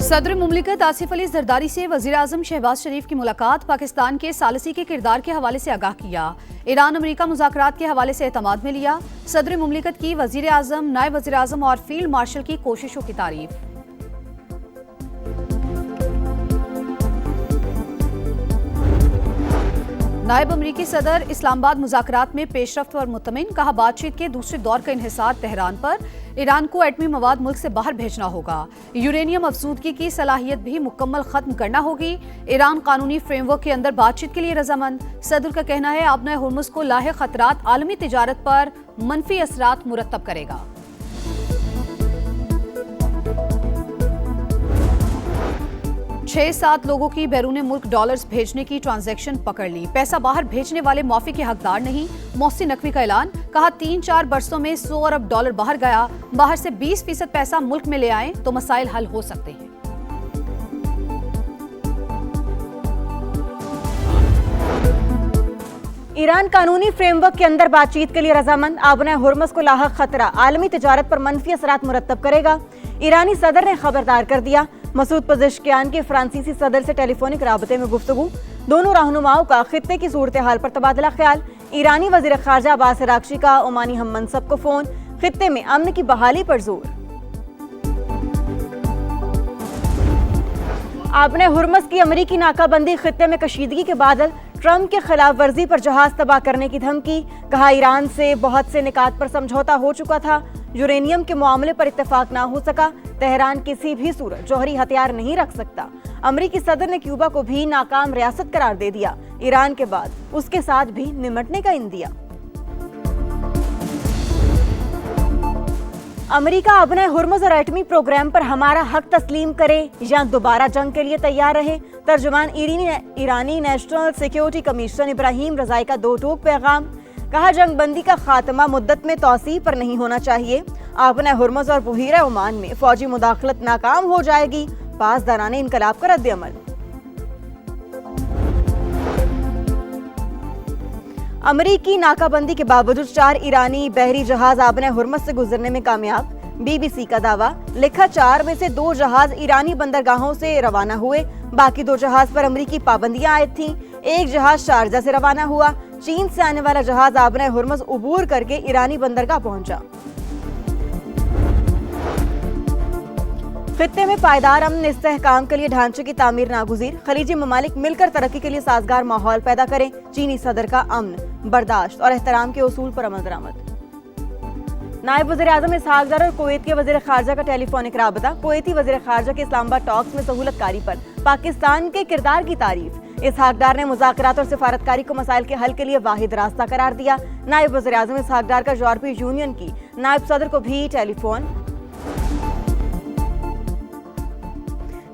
सदर मुमलिकत आसिफ अली जरदारी से वजीर आजम शहबाज शरीफ की मुलाकात, पाकिस्तान के सालिसी के किरदार के हवाले से आगाह किया। ईरान अमरीका मुज़ाकरात के हवाले से एतमाद में लिया। सदर मुमलिकत की वजीर आजम, नायब वजीर आजम और फील्ड मार्शल की कोशिशों की तारीफ। नायब अमरीकी सदर इस्लामाबाद मुज़ाकरात में पेशरफ्त पर मुतमिन, कहा बातचीत के दूसरे दौर का इन्हिसार तेहरान पर। ईरान को एटमी मवाद मुल्क से बाहर भेजना होगा। यूरेनियम अफजूदगी की सलाहियत भी मुकम्मल खत्म करना होगी। ईरान कानूनी फ्रेमवर्क के अंदर बातचीत के लिए रजामंद। सदर का कहना है आबना हुर्मुज़ को लाहे खतरात आलमी तिजारत पर मनफी असरात मुरतब करेगा। छह 7 लोगों की बैरून मुल्क डॉलर्स भेजने की ट्रांजैक्शन पकड़ ली। पैसा बाहर भेजने वाले माफी के हकदार नहीं। मोहसिन नकवी का ऐलान, कहा 3-4 बरसों में 100 अरब डॉलर बाहर गया। बाहर से 20% पैसा मुल्क में ले आए तो मसाइल हल हो सकते हैं। ईरान कानूनी फ्रेमवर्क के अंदर बातचीत के लिए रजामंद। आबना हुर्मुज़ को लाहक खतरा आलमी तिजारत पर मनफी असरात मुरतब करेगा। ईरानी सदर ने खबरदार कर दिया। मसूद पज़ेश्कियान के फ्रांसीसी सदर से टेलीफोनिक राबते में गुफ्तगू। दोनों रहनुमाओं का खित्ते की सूरत हाल पर तबादला ख्याल। ईरानी वज़ीर ख़ारजा अब्बास अराग़ची का ओमानी हम मनसब को फोन। खित्ते में अमन की बहाली पर जोर। आबना हुर्मुज़ की अमरीकी नाकाबंदी, खित्ते में कशीदगी के बादल। ट्रंप के खिलाफ वर्जी पर जहाज तबाह करने की धमकी। कहा ईरान से बहुत से निकात पर समझौता हो चुका था। यूरेनियम के मामले पर इत्तेफाक ना हो सका। तेहरान किसी भी सूरत जौहरी हथियार नहीं रख सकता। अमरीकी सदर ने क्यूबा को भी नाकाम रियासत करार दे दिया। ईरान के बाद उसके साथ भी निमटने का इन दिया। अमरीका आबना हुर्मुज़ और एटमी प्रोग्राम पर हमारा हक तस्लीम करे या दोबारा जंग के लिए तैयार रहे। तर्जुमान ईरानी नेशनल सिक्योरिटी कमीशन इब्राहिम रजाई का दो टूक पैगाम। कहा जंग बंदी का खात्मा मुद्दत में तौसीफ पर नहीं होना चाहिए। आबना हुर्मुज़ और बुहीरा ओमान में फौजी मुदाखलत नाकाम हो जाएगी। पासदाराने इनकलाब का रद्द-ए-अमल। अमरीकी नाकाबंदी के बावजूद 4 ईरानी बहरी जहाज आबना हुर्मुज़ से गुजरने में कामयाब। BBC का दावा, लिखा 4 में से 2 जहाज ईरानी बंदरगाहों से रवाना हुए। बाकी 2 जहाज पर अमरीकी पाबंदियां आयद थीं। एक जहाज शारजा से रवाना हुआ। चीन से आने वाला जहाज आबना हुर्मुज़ उबूर करके ईरानी बंदरगाह पहुंचा। खित्ते में पायदार अमन इस्तेहकाम के लिए ढांचे की तामीर नागुज़ीर। खलीजी ममालिक मिलकर तरक्की के लिए साजगार माहौल पैदा करें। चीनी सदर का अमन, बर्दाश्त और एहतराम के उसूल पर अमल दरामद। नायब वज़ीर आज़म इसहाक डार और कुवैत के वज़ीर ख़ारजा का टेलीफोनिक राबता। कुवैती वज़ीर ख़ारजा के इस्लामाबाद टॉक्स में सहूलतकारी पर पाकिस्तान के किरदार की तारीफ। इसहाक डार ने मुज़ाकरात और सिफारतकारी को मसाइल के हल के लिए वाहिद रास्ता करार दिया। नायब वज़ीर आज़म इसहाक डार का यूरोपीय यूनियन की नायब सदर को भी टेलीफोन।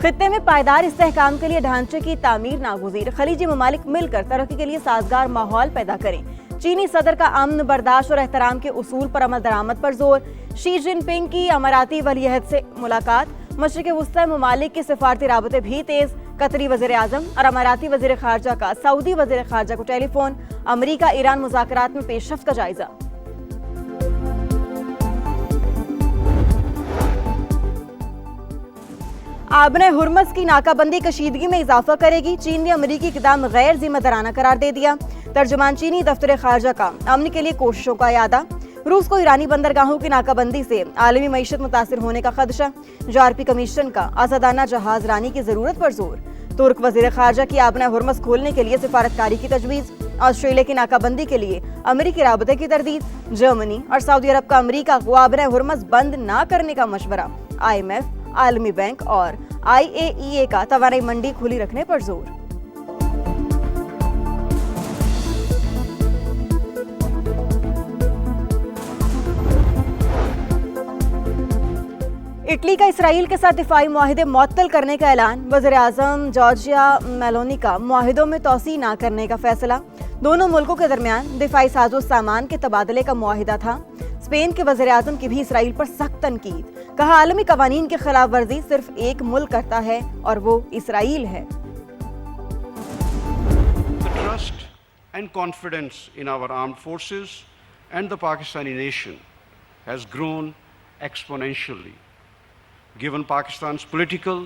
खित्ते में पायदार इस्तेहकाम के लिए ढांचे की तामीर नागुज़ीर। खलीजी ममालिक मिलकर तरक्की के लिए साजगार माहौल पैदा करें। चीनी सदर का अमन, बर्दाश्त और एहतराम के उसूल पर अमल दरामद पर जोर। शी जिनपिंग की अमाराती वलीअहद से मुलाकात। मशरिक़ वुस्ता ममालिक के सिफारती राबते भी तेज। कतरी वज़ीर आज़म और अमाराती वज़ीर ख़ारजा का सऊदी वज़ीर ख़ारजा को टेलीफोन। अमरीका ईरान मुज़ाकरात में पेशरफ्त का जायजा। आबना हुर्मुज़ की नाकाबंदी कशीदगी में इजाफा करेगी। चीन ने अमरीकी इक़दाम गैर जिम्मेदाराना करार दे दिया। तर्जुमान चीनी दफ्तर ख़ारजा का अमन के लिए कोशिशों का यादा। रूस को ईरानी बंदरगाहों की नाकाबंदी से आलमी मईशत मुतासिर होने का खदशा। यूरोपीय कमीशन का आज़ादाना जहाज रानी की जरूरत पर जोर। तुर्क वज़ीर ख़ारजा की आबना हुर्मुज़ खोलने के लिए सिफारतकारी की तजवीज़। ऑस्ट्रेलिया की नाकाबंदी के लिए अमरीकी राबते की तरदीद। जर्मनी और सऊदी अरब का अमरीका को आबना हुर्मुज़ बंद न करने का मशवरा। IMF, आलमी बैंक और IAEA का तवानाई मंडी खुली रखने पर जोर। इटली का इसराइल के साथ दिफाई मुआहिदे मुअत्तल करने का ऐलान। वज़ीर आज़म जॉर्जिया मेलोनी का मुआहिदों में तौसी न करने का फैसला। दोनों मुल्कों के दरमियान दिफाई साजो सामान के तबादले का मुआहिदा था। स्पेन के वज़ीर आज़म की भी इसराइल पर सख्त तनकीद। कहा आलमी कवानीन के खिलाफ वर्जी सिर्फ एक मुल्क करता है और वो इसराइल है। Trust and confidence in our armed forces and the Pakistani nation has grown exponentially. Given Pakistan's political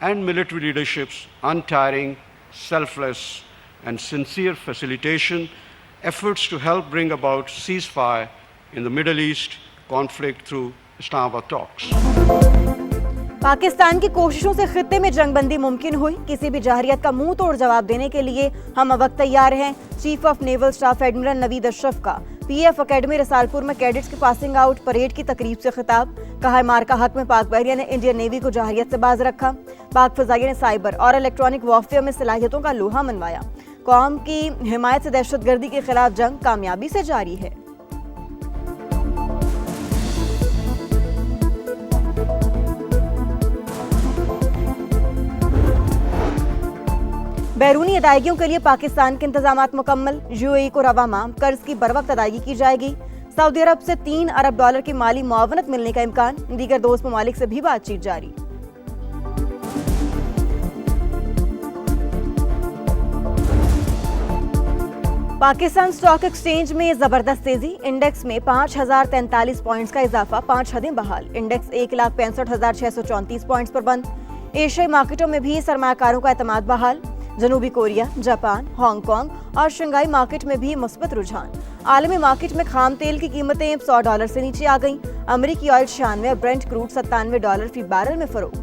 and military leadership's untiring, selfless, and sincere facilitation efforts to help bring about ceasefire in the Middle East conflict through Islamabad talks. Pakistan की कोशिशों से खित्ते में जंगबंदी मुमकिन हुई। किसी भी जाहरियत का मुंह तोड़ जवाब देने के लिए हम वक्त तैयार हैं। Chief of naval staff admiral Naveed Ashraf का पीएफ अकेडमी रसालपुर में कैडेट्स की पासिंग आउट परेड की तकरीब से खिताब। कहा, मार्का हक में पाक बहरिया ने इंडियन नेवी को जाहरियत से बाज रखा। पाक फजाइया ने साइबर और इलेक्ट्रॉनिक वॉरफेयर में सलाहियतों का लोहा मनवाया। कौम की हिमायत से दहशतगर्दी के खिलाफ जंग कामयाबी से जारी है। बैरूनी अदायगियों के लिए पाकिस्तान के इंतजामात मुकम्मल। यूएई को रवा माह कर्ज की बरवक्त अदायगी की जाएगी। सऊदी अरब से $3 अरब की माली मुआवनत मिलने का इम्कान। दीगर दोस्त ममालिक से भी बातचीत जारी। पाकिस्तान स्टॉक एक्सचेंज में जबरदस्त तेजी। इंडेक्स में 5043 पॉइंट्स का इजाफा, 5 हदें बहाल। इंडेक्स 1,65,634 पॉइंट्स पर बंद। एशियाई मार्केटों में भी सरमायाकारों का एतमाद बहाल। जनूबी कोरिया, जापान, हांगकांग और शंघाई मार्केट में भी मुस्बत रुझान। आलमी मार्केट में खाम तेल की कीमतें $100 से नीचे आ गईं। अमेरिकी ऑयल 96 और ब्रेंट क्रूड $97 फी बैरल में फरोख्त।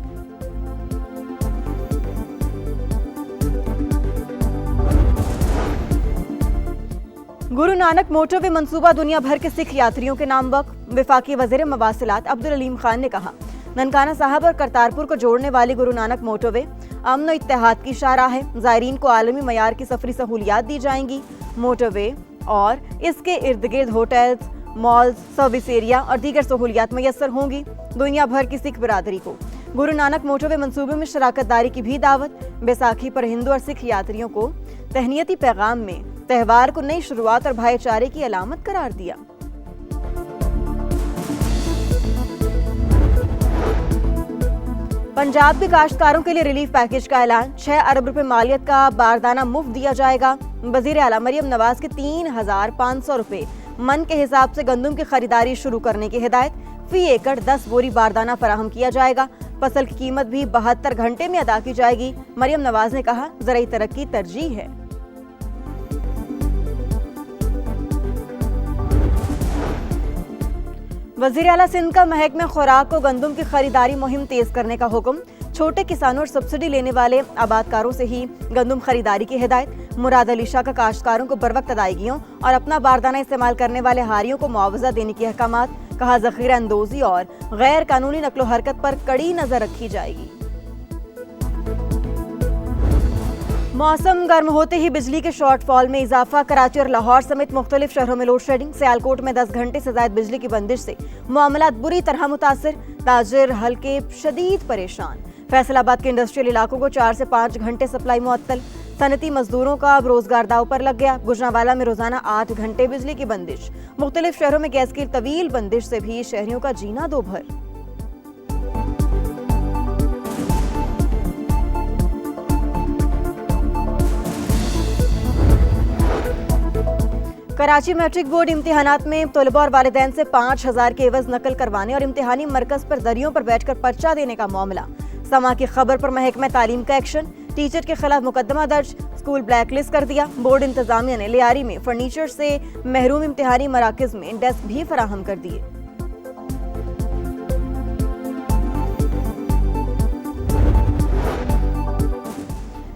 गुरु नानक मोटरवे मंसूबा दुनिया भर के सिख यात्रियों के नाम वक्फ। वफाकी वज़ीर मवासिलात अब्दुल अलीम खान ने कहा, ननकाना साहब और करतारपुर को जोड़ने वाली गुरु नानक मोटरवे अमन और इत्तेहाद की शाहराह है। ज़ायरीन को आलमी मयार की सफरी सहूलियात दी जाएंगी। मोटरवे और इसके इर्द गिर्द होटल्स, मॉल्स, सर्विस एरिया और दीगर सहूलियात मैसर होंगी। दुनिया भर की सिख बिरादरी को गुरु नानक मोटरवे मंसूबे में शराकत दारी की भी दावत। बैसाखी पर हिंदू और सिख यात्रियों को तहनीती पैगाम में त्यौहार को नई शुरुआत और भाईचारे की अलामत करार दिया। पंजाब के काश्तकारों के लिए रिलीफ पैकेज का ऐलान। 6 अरब रुपए मालियत का बारदाना मुफ्त दिया जाएगा। वजीर आला मरियम नवाज के 3,500 रुपए मन के हिसाब से गंदम की खरीदारी शुरू करने की हिदायत। फी एकड़ 10 बोरी बारदाना फराहम किया जाएगा। फसल की कीमत भी 72 घंटे में अदा की जाएगी। मरियम नवाज ने कहा, ज़राई तरक्की तरजीह है। वज़ीर आला सिंध का महकमे खुराक को गंदम की खरीदारी मुहिम तेज करने का हुक्म। छोटे किसानों और सब्सिडी लेने वाले आबादकारों से ही गंदम खरीदारी की हिदायत। मुराद अली शाह का काश्तकारों को बरवक्त अदायगियों और अपना बारदाना इस्तेमाल करने वाले हारियों को मुआवजा देने की अहकामात। कहा, जखीरा अंदोजी और गैर कानूनी नकलो हरकत पर कड़ी नजर रखी जाएगी। मौसम गर्म होते ही बिजली के शॉर्टफॉल में इजाफा। कराची और लाहौर समेत मुख्तलिफ शहरों में लोड शेडिंग। सियालकोट में 10 घंटे से ज्यादा बिजली की बंदिश से मामलात बुरी तरह मुतासिर। ताजिर हल्के शदीद परेशान। फैसलाबाद के इंडस्ट्रियल इलाकों को 4 से 5 घंटे सप्लाई मुअत्तल। सनती मजदूरों का अब रोजगार दाव पर लग गया। गुजरांवाला में रोजाना 8 घंटे बिजली की बंदिश। मुख्तलिफ शहरों में गैस की तवील बंदिश से भी शहरियों का जीना दोभर। कराची मैट्रिक बोर्ड इम्तिहानात में तलबा और वालिदैन से 5,000 के एवज नकल करवाने और इम्तिहानी मरकज पर दरियों पर बैठकर पर्चा देने का मामला। समा की खबर पर महकमा तालीम का एक्शन। टीचर के खिलाफ मुकदमा दर्ज। स्कूल ब्लैकलिस्ट कर दिया। बोर्ड इंतजामिया ने लियारी में फर्नीचर से महरूम इम्तिहानी मराकज में डेस्क भी फराहम कर दिए।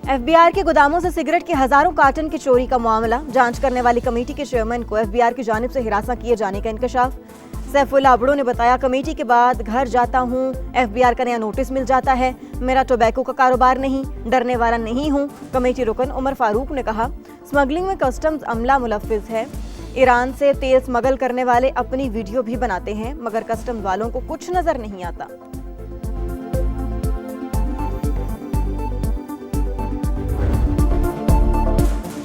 एफबीआर के गोदामों से सिगरेट के हजारों कार्टन की चोरी का मामला। जांच करने वाली कमेटी के चेयरमैन को एफबीआर की जानिब से हिरासत किए जाने का इंकशाफ। सैफुल्लाह अबड़ो ने बताया, कमेटी के बाद घर जाता हूँ, एफबीआर का नया नोटिस मिल जाता है। मेरा टोबैको का कारोबार नहीं, डरने वाला नहीं हूँ। कमेटी रुकन उमर फारूक ने कहा, स्मगलिंग में कस्टम्स अमला मुलव्विस है। ईरान से तेल स्मगल करने वाले अपनी वीडियो भी बनाते हैं, मगर कस्टम्स वालों को कुछ नजर नहीं आता।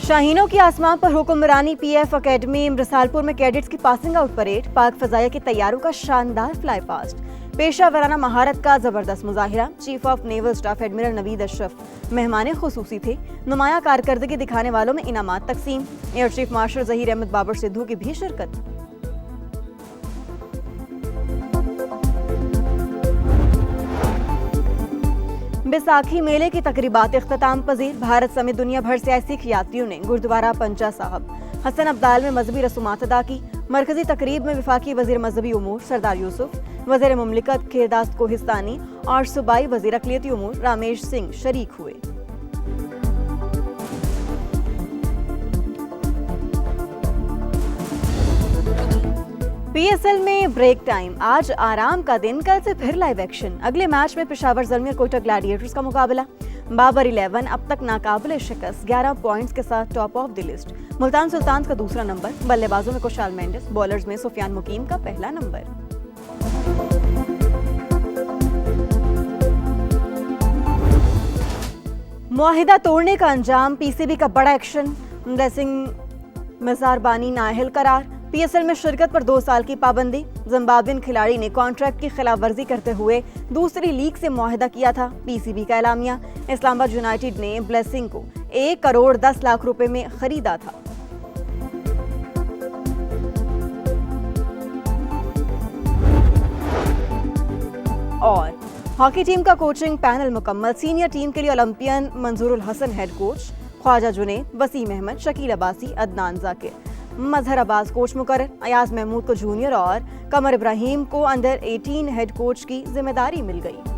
शाहीनों की आसमान पर हुक्मरानी। पीएफ अकेडमी रसालपुर में कैडेट्स की पासिंग आउट परेड। पाक फजाइया के तैयारों का शानदार फ्लाई पास्ट। पेशा वराना महारत का जबरदस्त मुजाहिरा। Chief of naval staff admiral Naveed Ashraf मेहमान खुसूसी थे। नुमाया कारकर्दगी दिखाने वालों में इनामात तकसीम। Air chief marshal Zaheer Ahmad Babar Sidhu की भी शिरकत। बैसाखी मेले की तकरीबात इख्तिताम पजीर। भारत समेत दुनिया भर से आए सिख यात्रियों ने गुरुद्वारा पंचा साहब हसन अब्दाल में मजहबी रसूमात अदा की। मरकजी तकरीब में वफाकी वजीर मजहबी उमूर सरदार यूसुफ, वजीर मुमलिकत खेरदास्त कोहिस्तानी और सूबाई वजीर अक़लियती उमूर रामेश सिंह शरीक हुए। PSL में ब्रेक टाइम, आज आराम का दिन, कल से फिर लाइव एक्शन। अगले मैच में पेशावर ज़ल्मी और कोटा ग्लैडिएटर्स का मुकाबला। बाबर 11 अब तक नाकाबिले शिकस्त, 11 पॉइंट्स के साथ top of the list. Multan Sultans का दूसरा नंबर, बल्लेबाजों में कुशाल मेंडिस, बॉलर्स में सुफियान मुकीम का पहला नंबर। मुआहिदा तोड़ने का अंजाम, PCB का बड़ा एक्शन। ब्लेसिंग मज़ारबानी नाअहल करार। PSL में शिरकत पर 2 साल की पाबंदी। जिम्बाब्वेन खिलाड़ी ने कॉन्ट्रैक्ट की खिलाफ वर्जी करते हुए दूसरी लीग से मुआहिदा किया था। PCB का एलामिया। इस्लामाबाद यूनाइटेड ने ब्लेसिंग को 1 करोड़ 10 लाख रुपए में खरीदा था। और हॉकी टीम का कोचिंग पैनल मुकम्मल। सीनियर टीम के लिए Olympian Manzoorul Hasan head coach, Khawaja Junaid, Waseem Ahmed, Shakeel Abbasi, Adnan Zakir, Mazhar Abbas coach मुकर्रर। अयाज महमूद को जूनियर और कमर इब्राहिम को अंडर 18 हेड कोच की जिम्मेदारी मिल गई।